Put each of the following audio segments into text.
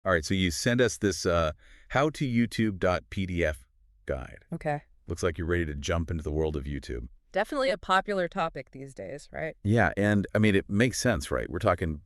All right, so you send us this howtoyoutube.pdf guide. Okay. Looks like you're ready to jump into the world of YouTube. Definitely a popular topic these days, right? Yeah, and I mean, it makes sense, right? We're talking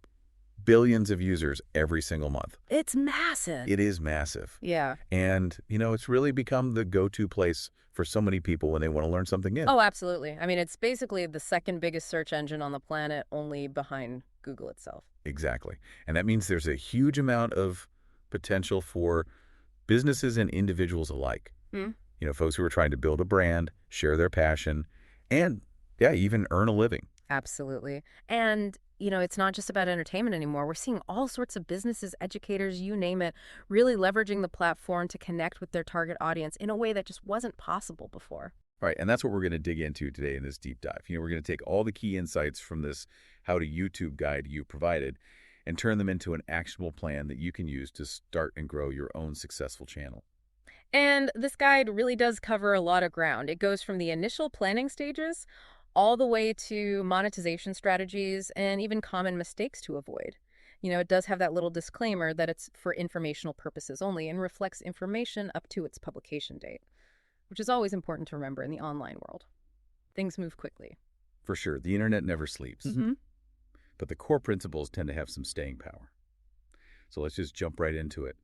billions of users every single month. It's massive. It is massive. Yeah. And, it's really become the go-to place for so many people when they want to learn something new. Oh, absolutely. I mean, it's basically the second biggest search engine on the planet, only behind Google itself. Exactly. And that means there's a huge amount of potential for businesses and individuals alike. Hmm. Folks who are trying to build a brand, share their passion, and, yeah, even earn a living. Absolutely. And, it's not just about entertainment anymore. We're seeing all sorts of businesses, educators, you name it, really leveraging the platform to connect with their target audience in a way that just wasn't possible before. All right, and that's what we're going to dig into today in this deep dive. We're going to take all the key insights from this How to YouTube guide you provided and turn them into an actionable plan that you can use to start and grow your own successful channel. And this guide really does cover a lot of ground. It goes from the initial planning stages all the way to monetization strategies and even common mistakes to avoid. It does have that little disclaimer that it's for informational purposes only and reflects information up to its publication date, which is always important to remember in the online world. Things move quickly. For sure, the internet never sleeps. Mm-hmm. But the core principles tend to have some staying power. So let's just jump right into it.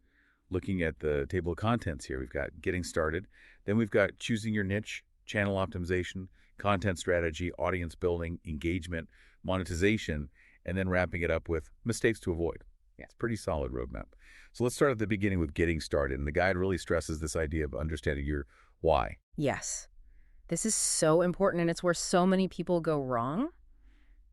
Looking at the table of contents here, we've got getting started. Then we've got choosing your niche, channel optimization, content strategy, audience building, engagement, monetization, and then wrapping it up with mistakes to avoid. Yeah, it's a pretty solid roadmap. So let's start at the beginning with getting started. And the guide really stresses this idea of understanding your why. Yes. This is so important, and it's where so many people go wrong.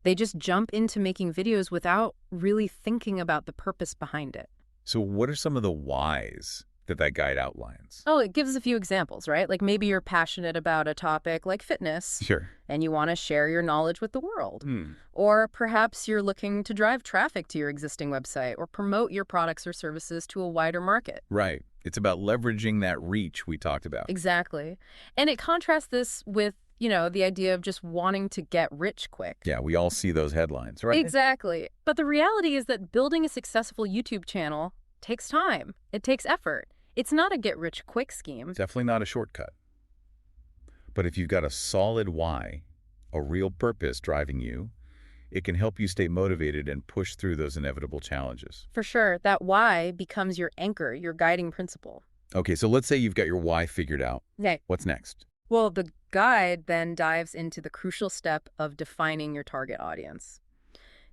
They just jump into making videos without really thinking about the purpose behind it. So what are some of the whys that guide outlines? Oh, it gives a few examples, right? Like maybe you're passionate about a topic like fitness. Sure. And you want to share your knowledge with the world. Or perhaps you're looking to drive traffic to your existing website or promote your products or services to a wider market. Right. It's about leveraging that reach we talked about. Exactly. And it contrasts this with, the idea of just wanting to get rich quick. Yeah, we all see those headlines, right? Exactly. But the reality is that building a successful YouTube channel takes time. It takes effort. It's not a get-rich-quick scheme. Definitely not a shortcut. But if you've got a solid why, a real purpose driving you, it can help you stay motivated and push through those inevitable challenges. For sure, that why becomes your anchor, your guiding principle. Okay, so let's say you've got your why figured out. Okay. What's next? Well, the guide then dives into the crucial step of defining your target audience.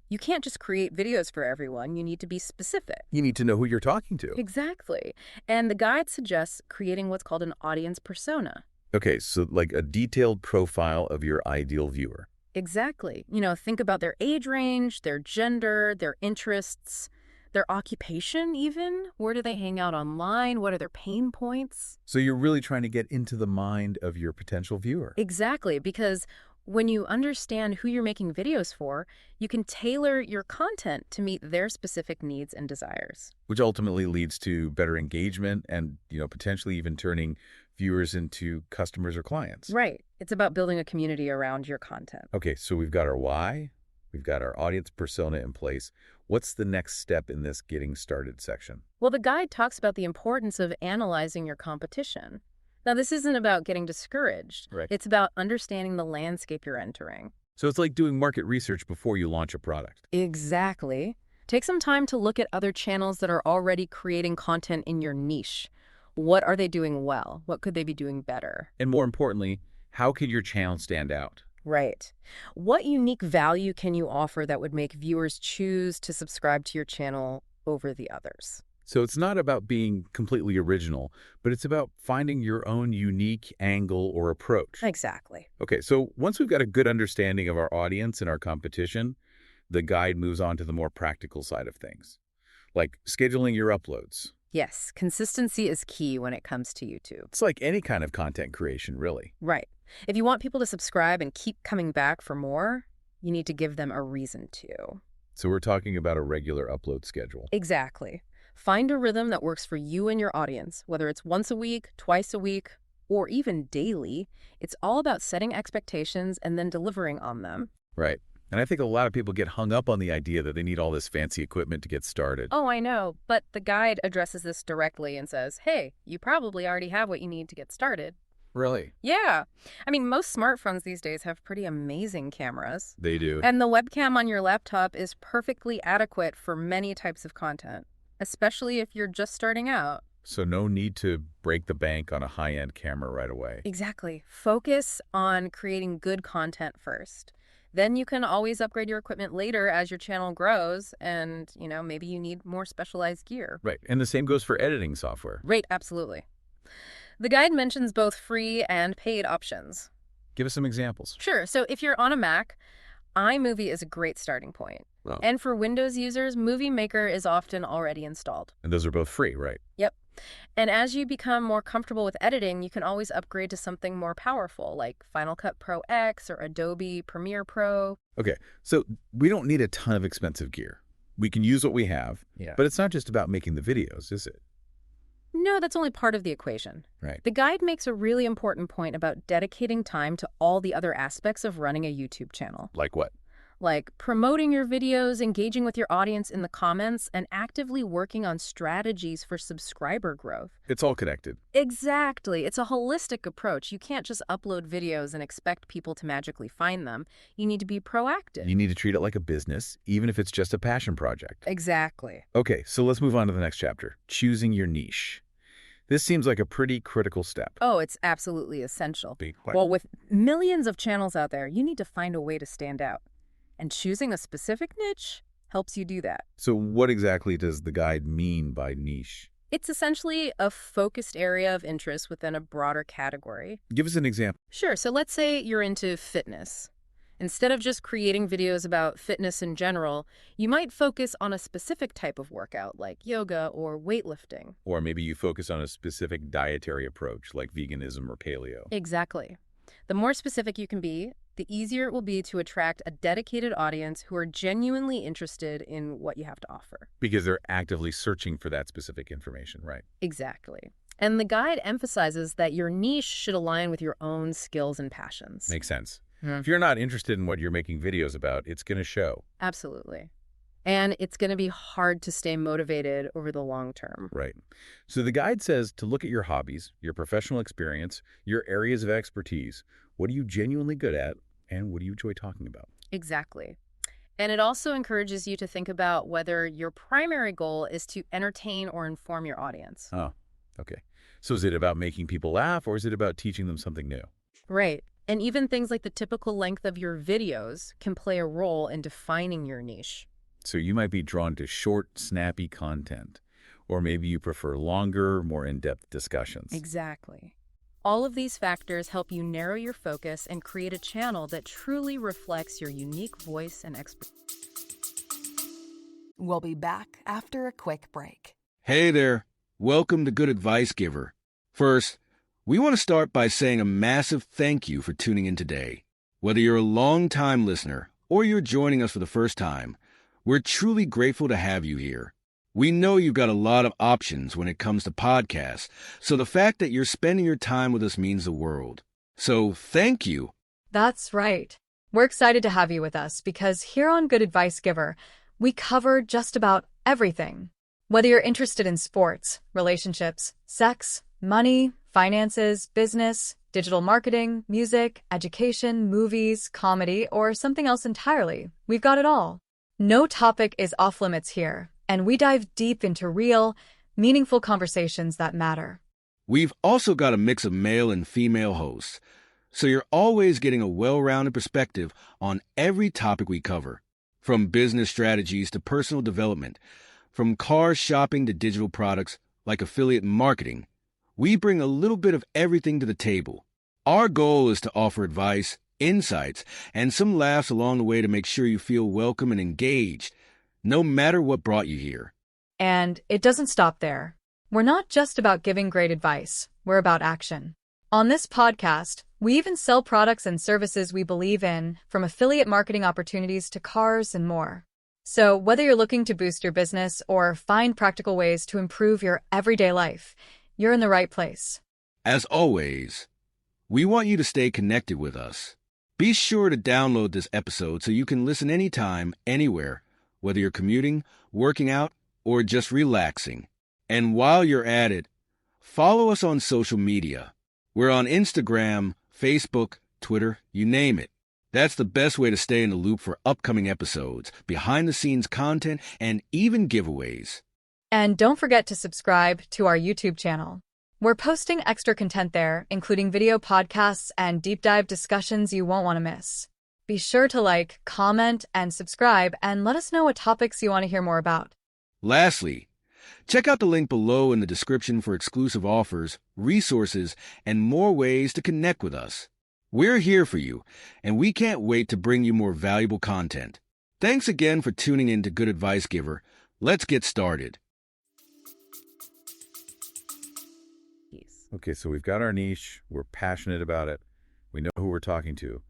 You can't just create videos for everyone. You need to be specific. You need to know who you're talking to. Exactly. And the guide suggests creating what's called an audience persona. Okay, so like a detailed profile of your ideal viewer. Exactly. Think about their age range, their gender, their interests, their occupation even. Where do they hang out online? What are their pain points? So you're really trying to get into the mind of your potential viewer. Exactly, because when you understand who you're making videos for, you can tailor your content to meet their specific needs and desires. Which ultimately leads to better engagement and, potentially even turning viewers into customers or clients. Right. It's about building a community around your content. Okay, so we've got our why, we've got our audience persona in place. What's the next step in this getting started section? Well, the guide talks about the importance of analyzing your competition. Now, this isn't about getting discouraged. Right. It's about understanding the landscape you're entering. So it's like doing market research before you launch a product. Exactly. Take some time to look at other channels that are already creating content in your niche. What are they doing well? What could they be doing better? And more importantly, how could your channel stand out? Right. What unique value can you offer that would make viewers choose to subscribe to your channel over the others? So it's not about being completely original, but it's about finding your own unique angle or approach. Exactly. Okay, so once we've got a good understanding of our audience and our competition, the guide moves on to the more practical side of things, like scheduling your uploads. Yes, consistency is key when it comes to YouTube. It's like any kind of content creation, really. Right. If you want people to subscribe and keep coming back for more, you need to give them a reason to. So we're talking about a regular upload schedule. Exactly. Find a rhythm that works for you and your audience, whether it's once a week, twice a week, or even daily. It's all about setting expectations and then delivering on them. Right. And I think a lot of people get hung up on the idea that they need all this fancy equipment to get started. Oh, I know, but the guide addresses this directly and says, hey, you probably already have what you need to get started. Really? Yeah. I mean, most smartphones these days have pretty amazing cameras. They do. And the webcam on your laptop is perfectly adequate for many types of content, especially if you're just starting out. So no need to break the bank on a high-end camera right away. Exactly. Focus on creating good content first. Then you can always upgrade your equipment later as your channel grows and, maybe you need more specialized gear. Right. And the same goes for editing software. Right, absolutely. The guide mentions both free and paid options. Give us some examples. Sure. So if you're on a Mac, iMovie is a great starting point. Oh. And for Windows users, Movie Maker is often already installed. And those are both free, right? Yep. And as you become more comfortable with editing, you can always upgrade to something more powerful, like Final Cut Pro X or Adobe Premiere Pro. Okay, so we don't need a ton of expensive gear. We can use what we have, but it's not just about making the videos, is it? No, that's only part of the equation. Right. The guide makes a really important point about dedicating time to all the other aspects of running a YouTube channel. Like what? Like promoting your videos, engaging with your audience in the comments, and actively working on strategies for subscriber growth. It's all connected. Exactly. It's a holistic approach. You can't just upload videos and expect people to magically find them. You need to be proactive. You need to treat it like a business, even if it's just a passion project. Exactly. Okay, so let's move on to the next chapter, choosing your niche. This seems like a pretty critical step. Oh, it's absolutely essential. Well, with millions of channels out there, you need to find a way to stand out. And choosing a specific niche helps you do that. So what exactly does the guide mean by niche? It's essentially a focused area of interest within a broader category. Give us an example. Sure. So let's say you're into fitness. Instead of just creating videos about fitness in general, you might focus on a specific type of workout like yoga or weightlifting. Or maybe you focus on a specific dietary approach like veganism or paleo. Exactly. The more specific you can be, the easier it will be to attract a dedicated audience who are genuinely interested in what you have to offer. Because they're actively searching for that specific information, right? Exactly. And the guide emphasizes that your niche should align with your own skills and passions. Makes sense. If you're not interested in what you're making videos about, it's going to show. Absolutely. And it's going to be hard to stay motivated over the long term. Right. So the guide says to look at your hobbies, your professional experience, your areas of expertise. What are you genuinely good at, and what do you enjoy talking about? Exactly. And it also encourages you to think about whether your primary goal is to entertain or inform your audience. Oh, okay. So is it about making people laugh, or is it about teaching them something new? Right. And even things like the typical length of your videos can play a role in defining your niche. So you might be drawn to short, snappy content, or maybe you prefer longer, more in-depth discussions. Exactly. All of these factors help you narrow your focus and create a channel that truly reflects your unique voice and expertise. We'll be back after a quick break. Hey there. Welcome to Good Advice Giver. First, we want to start by saying a massive thank you for tuning in today. Whether you're a long-time listener or you're joining us for the first time, we're truly grateful to have you here. We know you've got a lot of options when it comes to podcasts, so the fact that you're spending your time with us means the world. So thank you. That's right. We're excited to have you with us because here on Good Advice Giver, we cover just about everything. Whether you're interested in sports, relationships, sex, money, finances, business, digital marketing, music, education, movies, comedy, or something else entirely, we've got it all. No topic is off limits here, and we dive deep into real, meaningful conversations that matter. We've also got a mix of male and female hosts, so you're always getting a well-rounded perspective on every topic we cover, from business strategies to personal development, from car shopping to digital products like affiliate marketing. We bring a little bit of everything to the table. Our goal is to offer advice, insights, and some laughs along the way to make sure you feel welcome and engaged, no matter what brought you here. And it doesn't stop there. We're not just about giving great advice, we're about action. On this podcast, we even sell products and services we believe in, from affiliate marketing opportunities to cars and more. So whether you're looking to boost your business or find practical ways to improve your everyday life, you're in the right place. As always, we want you to stay connected with us. Be sure to download this episode so you can listen anytime, anywhere, whether you're commuting, working out, or just relaxing. And while you're at it, follow us on social media. We're on Instagram, Facebook, Twitter, you name it. That's the best way to stay in the loop for upcoming episodes, behind-the-scenes content, and even giveaways. And don't forget to subscribe to our YouTube channel. We're posting extra content there, including video podcasts and deep dive discussions you won't want to miss. Be sure to like, comment, and subscribe, and let us know what topics you want to hear more about. Lastly, check out the link below in the description for exclusive offers, resources, and more ways to connect with us. We're here for you, and we can't wait to bring you more valuable content. Thanks again for tuning in to Good Advice Giver. Let's get started. Okay, so we've got our niche. We're passionate about it. We know who we're talking to.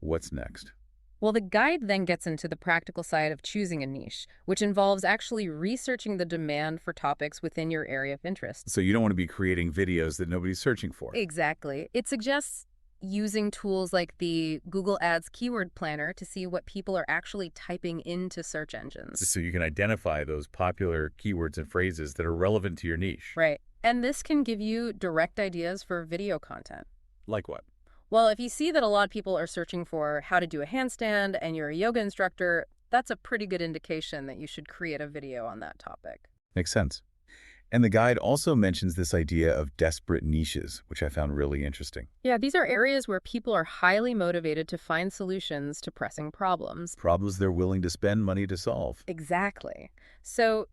What's next? Well, the guide then gets into the practical side of choosing a niche, which involves actually researching the demand for topics within your area of interest. So you don't want to be creating videos that nobody's searching for. Exactly. It suggests using tools like the Google Ads Keyword Planner to see what people are actually typing into search engines. So you can identify those popular keywords and phrases that are relevant to your niche. Right. And this can give you direct ideas for video content. Like what? Well, if you see that a lot of people are searching for how to do a handstand and you're a yoga instructor, that's a pretty good indication that you should create a video on that topic. Makes sense. And the guide also mentions this idea of desperate niches, which I found really interesting. Yeah, these are areas where people are highly motivated to find solutions to pressing problems. Problems they're willing to spend money to solve. Exactly. So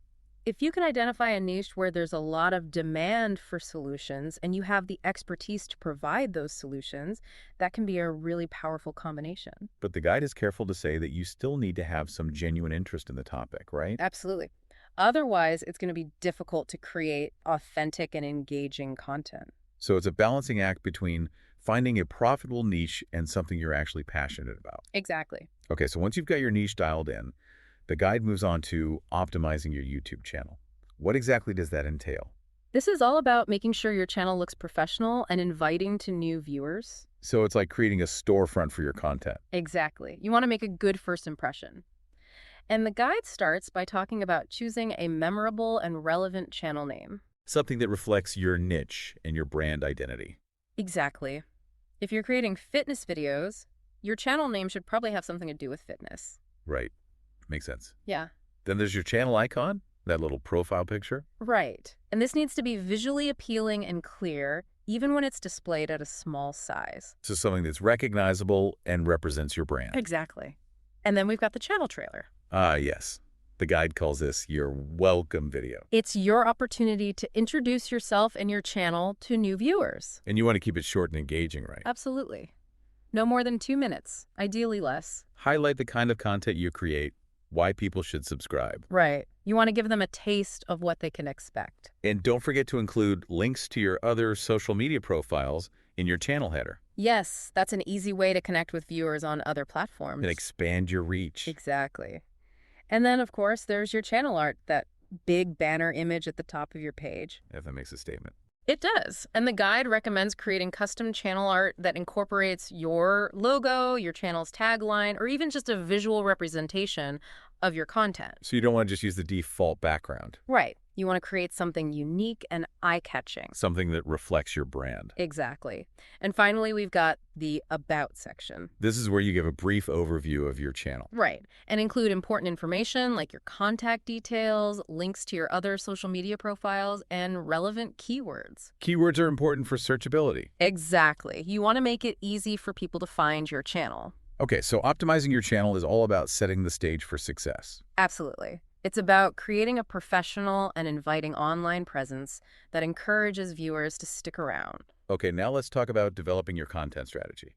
if you can identify a niche where there's a lot of demand for solutions and you have the expertise to provide those solutions, that can be a really powerful combination. But the guide is careful to say that you still need to have some genuine interest in the topic, right? Absolutely. Otherwise, it's going to be difficult to create authentic and engaging content. So it's a balancing act between finding a profitable niche and something you're actually passionate about. Exactly. Okay, so once you've got your niche dialed in, the guide moves on to optimizing your YouTube channel. What exactly does that entail? This is all about making sure your channel looks professional and inviting to new viewers. So it's like creating a storefront for your content. Exactly. You want to make a good first impression. And the guide starts by talking about choosing a memorable and relevant channel name. Something that reflects your niche and your brand identity. Exactly. If you're creating fitness videos, your channel name should probably have something to do with fitness. Right. Makes sense. Yeah. Then there's your channel icon, that little profile picture. Right. And this needs to be visually appealing and clear, even when it's displayed at a small size. So something that's recognizable and represents your brand. Exactly. And then we've got the channel trailer. Ah, yes. The guide calls this your welcome video. It's your opportunity to introduce yourself and your channel to new viewers. And you want to keep it short and engaging, right? Absolutely. No more than 2 minutes, ideally less. Highlight the kind of content you create, why people should subscribe. Right. You want to give them a taste of what they can expect. And don't forget to include links to your other social media profiles in your channel header. Yes, that's an easy way to connect with viewers on other platforms. And expand your reach. Exactly. And then, of course, there's your channel art, that big banner image at the top of your page. If that makes a statement. It does. And the guide recommends creating custom channel art that incorporates your logo, your channel's tagline, or even just a visual representation of your content. So you don't want to just use the default background. Right. You want to create something unique and eye-catching. Something that reflects your brand. Exactly. And finally, we've got the About section. This is where you give a brief overview of your channel. Right. And include important information like your contact details, links to your other social media profiles, and relevant keywords. Keywords are important for searchability. Exactly. You want to make it easy for people to find your channel. Okay, so optimizing your channel is all about setting the stage for success. Absolutely. It's about creating a professional and inviting online presence that encourages viewers to stick around. Okay, now let's talk about developing your content strategy.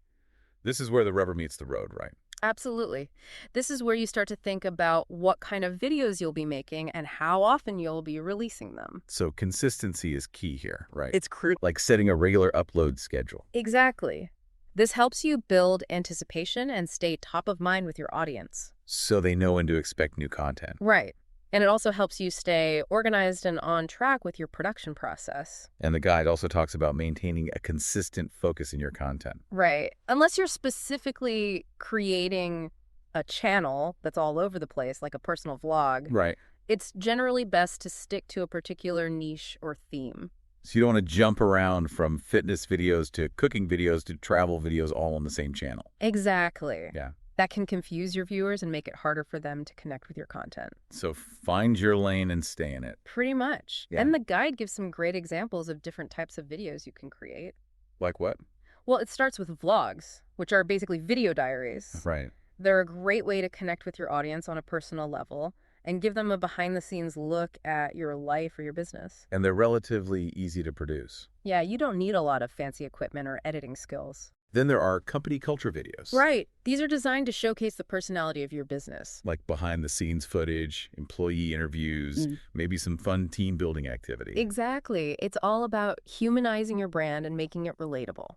This is where the rubber meets the road, right? Absolutely. This is where you start to think about what kind of videos you'll be making and how often you'll be releasing them. So consistency is key here, right? It's crucial. Like setting a regular upload schedule. Exactly. This helps you build anticipation and stay top of mind with your audience. So they know when to expect new content. Right. And it also helps you stay organized and on track with your production process. And the guide also talks about maintaining a consistent focus in your content. Right. Unless you're specifically creating a channel that's all over the place, like a personal vlog, Right. it's generally best to stick to a particular niche or theme. So you don't want to jump around from fitness videos to cooking videos to travel videos all on the same channel. Exactly. Yeah. That can confuse your viewers and make it harder for them to connect with your content. So find your lane and stay in it. Pretty much. Yeah. And the guide gives some great examples of different types of videos you can create. Like what? Well, it starts with vlogs, which are basically video diaries. Right. They're a great way to connect with your audience on a personal level and give them a behind-the-scenes look at your life or your business. And they're relatively easy to produce. Yeah, you don't need a lot of fancy equipment or editing skills. Then there are company culture videos. Right. These are designed to showcase the personality of your business. Like behind-the-scenes footage, employee interviews, maybe some fun team-building activity. Exactly. It's all about humanizing your brand and making it relatable.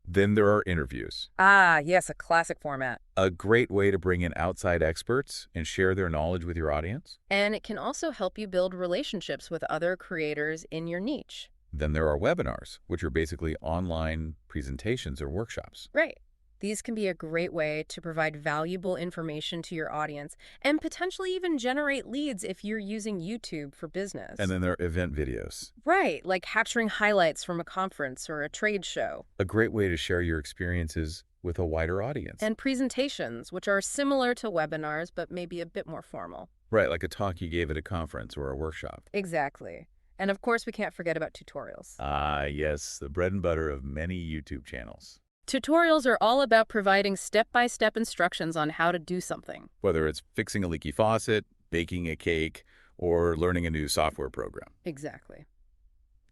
Then there are interviews. Ah, yes, a classic format. A great way to bring in outside experts and share their knowledge with your audience. And it can also help you build relationships with other creators in your niche. Then there are webinars, which are basically online presentations or workshops. Right. These can be a great way to provide valuable information to your audience and potentially even generate leads if you're using YouTube for business. And then there are event videos. Right, like capturing highlights from a conference or a trade show. A great way to share your experiences with a wider audience. And presentations, which are similar to webinars but maybe a bit more formal. Right, like a talk you gave at a conference or a workshop. Exactly. And of course, we can't forget about tutorials. Ah, yes, the bread and butter of many YouTube channels. Tutorials are all about providing step-by-step instructions on how to do something. Whether it's fixing a leaky faucet, baking a cake, or learning a new software program. Exactly.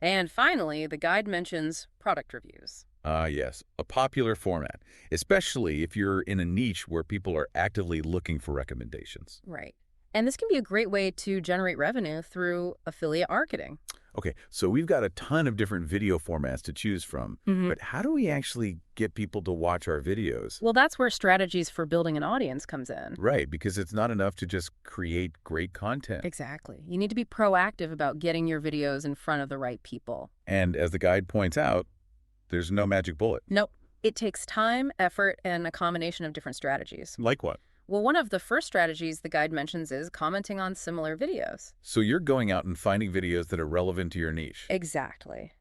And finally, the guide mentions product reviews. Ah, yes, a popular format, especially if you're in a niche where people are actively looking for recommendations. Right. And this can be a great way to generate revenue through affiliate marketing. Okay, so we've got a ton of different video formats to choose from, but how do we actually get people to watch our videos? Well, that's where strategies for building an audience comes in. Right, because it's not enough to just create great content. Exactly. You need to be proactive about getting your videos in front of the right people. And as the guide points out, there's no magic bullet. Nope. It takes time, effort, and a combination of different strategies. Like what? Well, one of the first strategies the guide mentions is commenting on similar videos. So you're going out and finding videos that are relevant to your niche. Exactly.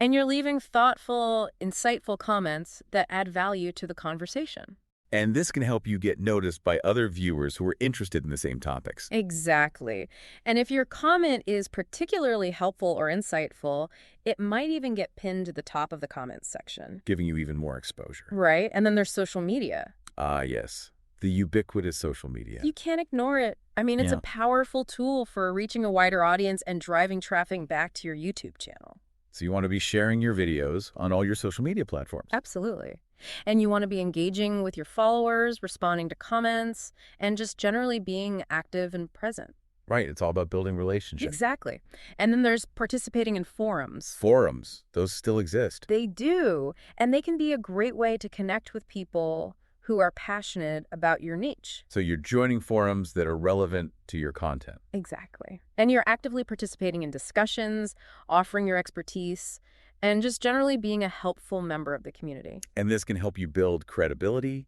And you're leaving thoughtful, insightful comments that add value to the conversation. And this can help you get noticed by other viewers who are interested in the same topics. Exactly. And if your comment is particularly helpful or insightful, it might even get pinned to the top of the comments section. Giving you even more exposure. Right. And then there's social media. Ah, yes. The ubiquitous social media. You can't ignore it. I mean, it's a powerful tool for reaching a wider audience and driving traffic back to your YouTube channel. So you want to be sharing your videos on all your social media platforms. Absolutely. And you want to be engaging with your followers, responding to comments, and just generally being active and present. Right. It's all about building relationships. Exactly. And then there's participating in forums. Forums. Those still exist. They do. And they can be a great way to connect with people who are passionate about your niche. So you're joining forums that are relevant to your content. Exactly. And you're actively participating in discussions, offering your expertise, and just generally being a helpful member of the community. And this can help you build credibility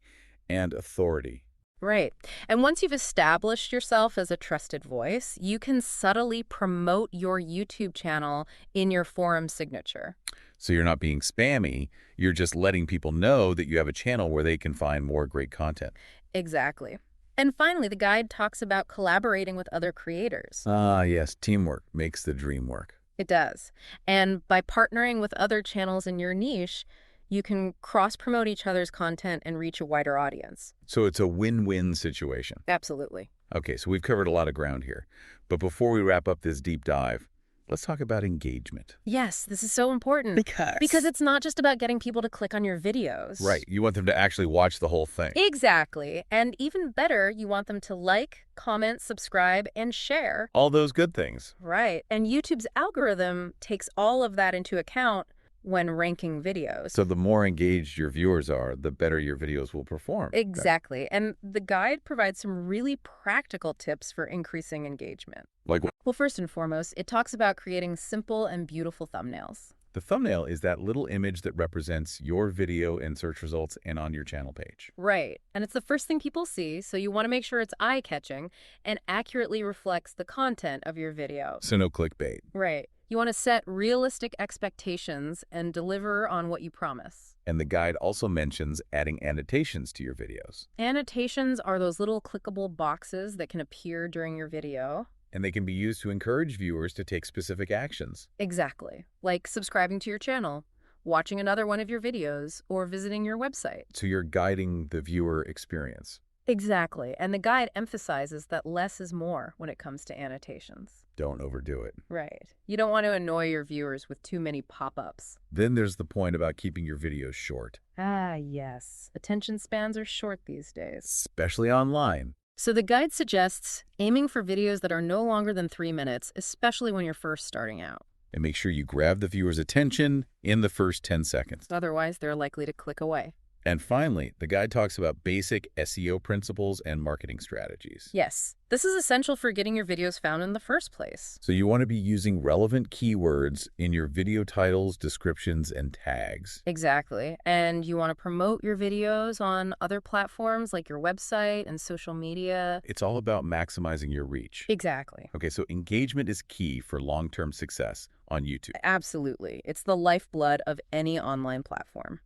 and authority. Right. And once you've established yourself as a trusted voice, you can subtly promote your YouTube channel in your forum signature. So you're not being spammy, you're just letting people know that you have a channel where they can find more great content. Exactly. And finally, the guide talks about collaborating with other creators. Ah, yes, teamwork makes the dream work. It does. And by partnering with other channels in your niche, you can cross-promote each other's content and reach a wider audience. So it's a win-win situation. Absolutely. Okay, so we've covered a lot of ground here. But before we wrap up this deep dive, let's talk about engagement. Yes, this is so important. Because it's not just about getting people to click on your videos. Right, you want them to actually watch the whole thing. Exactly. And even better, you want them to like, comment, subscribe, and share. All those good things. Right. And YouTube's algorithm takes all of that into account when ranking videos. So the more engaged your viewers are, the better your videos will perform. Exactly. And the guide provides some really practical tips for increasing engagement. Like what? Well, first and foremost, it talks about creating simple and beautiful thumbnails. The thumbnail is that little image that represents your video in search results and on your channel page. Right. And it's the first thing people see, so you want to make sure it's eye-catching and accurately reflects the content of your video. So no clickbait. Right. You want to set realistic expectations and deliver on what you promise. And the guide also mentions adding annotations to your videos. Annotations are those little clickable boxes that can appear during your video. And they can be used to encourage viewers to take specific actions. Exactly. Like subscribing to your channel, watching another one of your videos, or visiting your website. So you're guiding the viewer experience. Exactly. And the guide emphasizes that less is more when it comes to annotations. Don't overdo it. Right. You don't want to annoy your viewers with too many pop-ups. Then there's the point about keeping your videos short. Ah, yes. Attention spans are short these days. Especially online. So the guide suggests aiming for videos that are no longer than 3 minutes, especially when you're first starting out. And make sure you grab the viewer's attention in the first 10 seconds. Otherwise, they're likely to click away. And finally, the guide talks about basic SEO principles and marketing strategies. Yes, this is essential for getting your videos found in the first place. So you want to be using relevant keywords in your video titles, descriptions, and tags. Exactly. And you want to promote your videos on other platforms like your website and social media. It's all about maximizing your reach. Exactly. Okay, so engagement is key for long-term success on YouTube. Absolutely. It's the lifeblood of any online platform.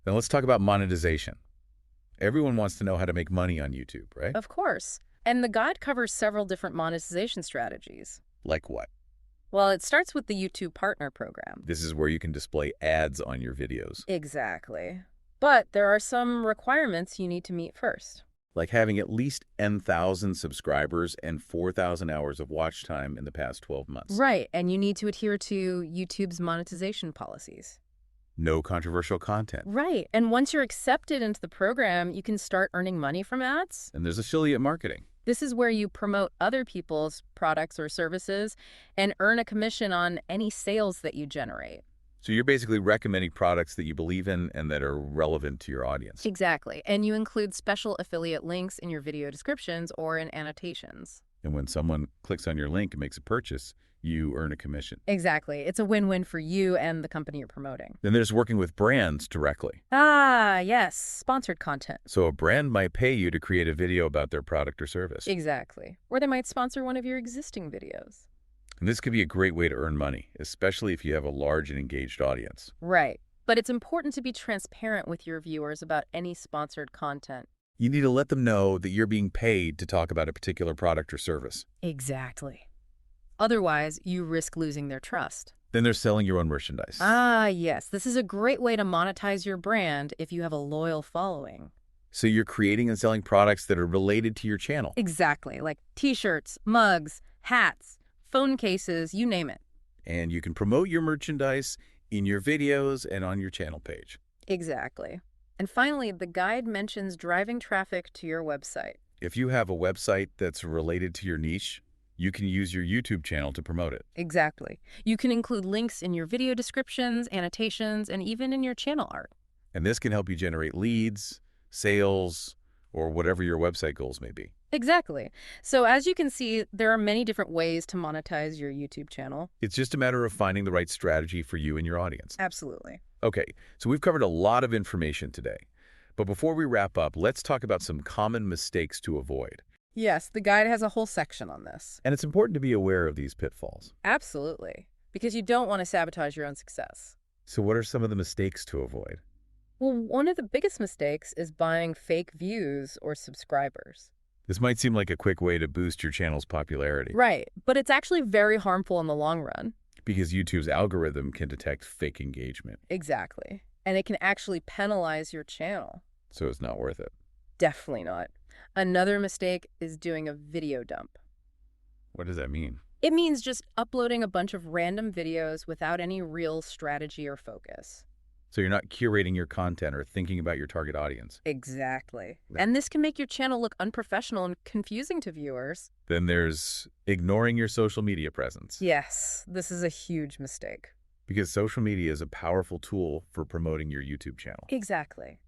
Now let's talk about monetization. Everyone wants to know how to make money on YouTube, right? Of course. And the guide covers several different monetization strategies. Like what? Well, it starts with the YouTube Partner Program. This is where you can display ads on your videos. Exactly. But there are some requirements you need to meet first. Like having at least 10,000 subscribers and 4,000 hours of watch time in the past 12 months. Right, and you need to adhere to YouTube's monetization policies. No controversial content. Right, and once you're accepted into the program, you can start earning money from ads. And there's affiliate marketing. This is where you promote other people's products or services and earn a commission on any sales that you generate. So you're basically recommending products that you believe in and that are relevant to your audience. Exactly, and you include special affiliate links in your video descriptions or in annotations. And when someone clicks on your link and makes a purchase, you earn a commission. Exactly. It's a win-win for you and the company you're promoting. Then there's working with brands directly. Ah, yes, sponsored content. So a brand might pay you to create a video about their product or service. Exactly. Or they might sponsor one of your existing videos. And this could be a great way to earn money, especially if you have a large and engaged audience. Right. But it's important to be transparent with your viewers about any sponsored content. You need to let them know that you're being paid to talk about a particular product or service. Exactly. Otherwise, you risk losing their trust. Then they're selling your own merchandise. Ah, yes. This is a great way to monetize your brand if you have a loyal following. So you're creating and selling products that are related to your channel. Exactly. Like t-shirts, mugs, hats, phone cases, you name it. And you can promote your merchandise in your videos and on your channel page. Exactly. And finally, the guide mentions driving traffic to your website. If you have a website that's related to your niche, you can use your YouTube channel to promote it. Exactly. You can include links in your video descriptions, annotations, and even in your channel art. And this can help you generate leads, sales, or whatever your website goals may be. Exactly. So as you can see, there are many different ways to monetize your YouTube channel. It's just a matter of finding the right strategy for you and your audience. Absolutely. Okay, so we've covered a lot of information today. But before we wrap up, let's talk about some common mistakes to avoid. Yes, the guide has a whole section on this. And it's important to be aware of these pitfalls. Absolutely. Because you don't want to sabotage your own success. So what are some of the mistakes to avoid? Well, one of the biggest mistakes is buying fake views or subscribers. This might seem like a quick way to boost your channel's popularity. Right, but it's actually very harmful in the long run. Because YouTube's algorithm can detect fake engagement. Exactly. And it can actually penalize your channel. So it's not worth it. Definitely not. Another mistake is doing a video dump. What does that mean? It means just uploading a bunch of random videos without any real strategy or focus. So you're not curating your content or thinking about your target audience. Exactly. And this can make your channel look unprofessional and confusing to viewers. Then there's ignoring your social media presence. Yes, this is a huge mistake. Because social media is a powerful tool for promoting your YouTube channel. Exactly.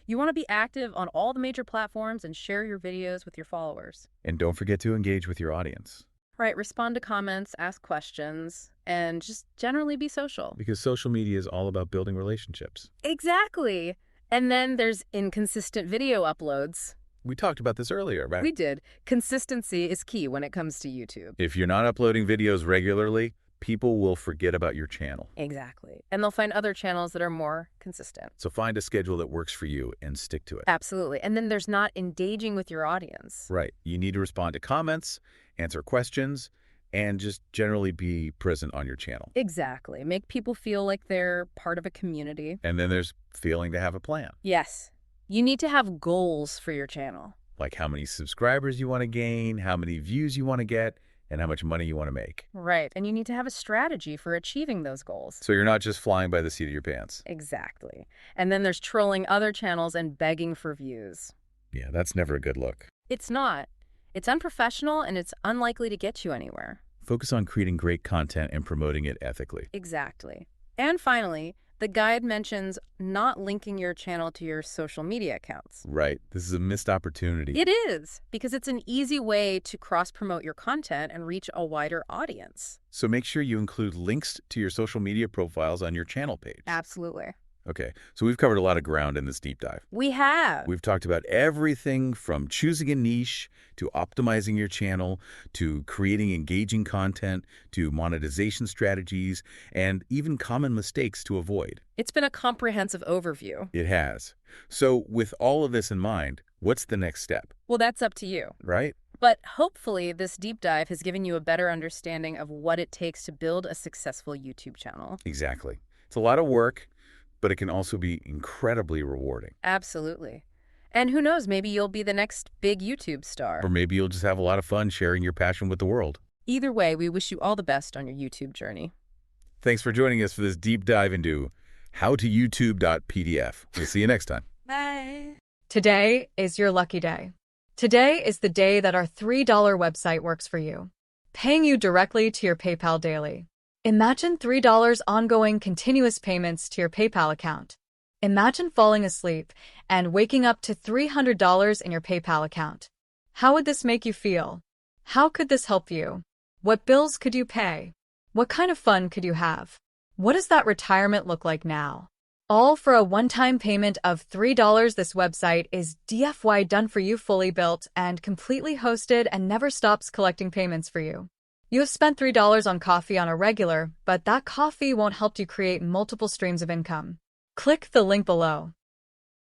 You want to be active on all the major platforms and share your videos with your followers. And don't forget to engage with your audience. Right, respond to comments, ask questions, and just generally be social. Because social media is all about building relationships. Exactly. And then there's inconsistent video uploads. We talked about this earlier, right? We did. Consistency is key when it comes to YouTube. If you're not uploading videos regularly, people will forget about your channel. Exactly. And they'll find other channels that are more consistent. So find a schedule that works for you and stick to it. Absolutely. And then there's not engaging with your audience. Right. You need to respond to comments, answer questions, and just generally be present on your channel. Exactly. Make people feel like they're part of a community. And then there's feeling to have a plan. Yes. You need to have goals for your channel. Like how many subscribers you want to gain, how many views you want to get, and how much money you want to make. Right. And you need to have a strategy for achieving those goals. So you're not just flying by the seat of your pants. Exactly. And then there's trolling other channels and begging for views. Yeah, that's never a good look. It's not. It's unprofessional and it's unlikely to get you anywhere. Focus on creating great content and promoting it ethically. Exactly. And finally, the guide mentions not linking your channel to your social media accounts. Right. This is a missed opportunity. It is, because it's an easy way to cross-promote your content and reach a wider audience. So make sure you include links to your social media profiles on your channel page. Absolutely. Okay, so we've covered a lot of ground in this deep dive. We have. We've talked about everything from choosing a niche, to optimizing your channel, to creating engaging content, to monetization strategies, and even common mistakes to avoid. It's been a comprehensive overview. It has. So with all of this in mind, what's the next step? Well, that's up to you. Right? But hopefully this deep dive has given you a better understanding of what it takes to build a successful YouTube channel. Exactly. It's a lot of work, but it can also be incredibly rewarding. Absolutely. And who knows, maybe you'll be the next big YouTube star. Or maybe you'll just have a lot of fun sharing your passion with the world. Either way, we wish you all the best on your YouTube journey. Thanks for joining us for this deep dive into howtoyoutube.pdf. We'll see you next time. Bye. Today is your lucky day. Today is the day that our $3 website works for you, paying you directly to your PayPal daily. Imagine $3 ongoing continuous payments to your PayPal account. Imagine falling asleep and waking up to $300 in your PayPal account. How would this make you feel? How could this help you? What bills could you pay? What kind of fun could you have? What does that retirement look like now? All for a one-time payment of $3. This website is DFY done for you, fully built and completely hosted, and never stops collecting payments for you. You have spent $3 on coffee on a regular, but that coffee won't help you create multiple streams of income. Click the link below.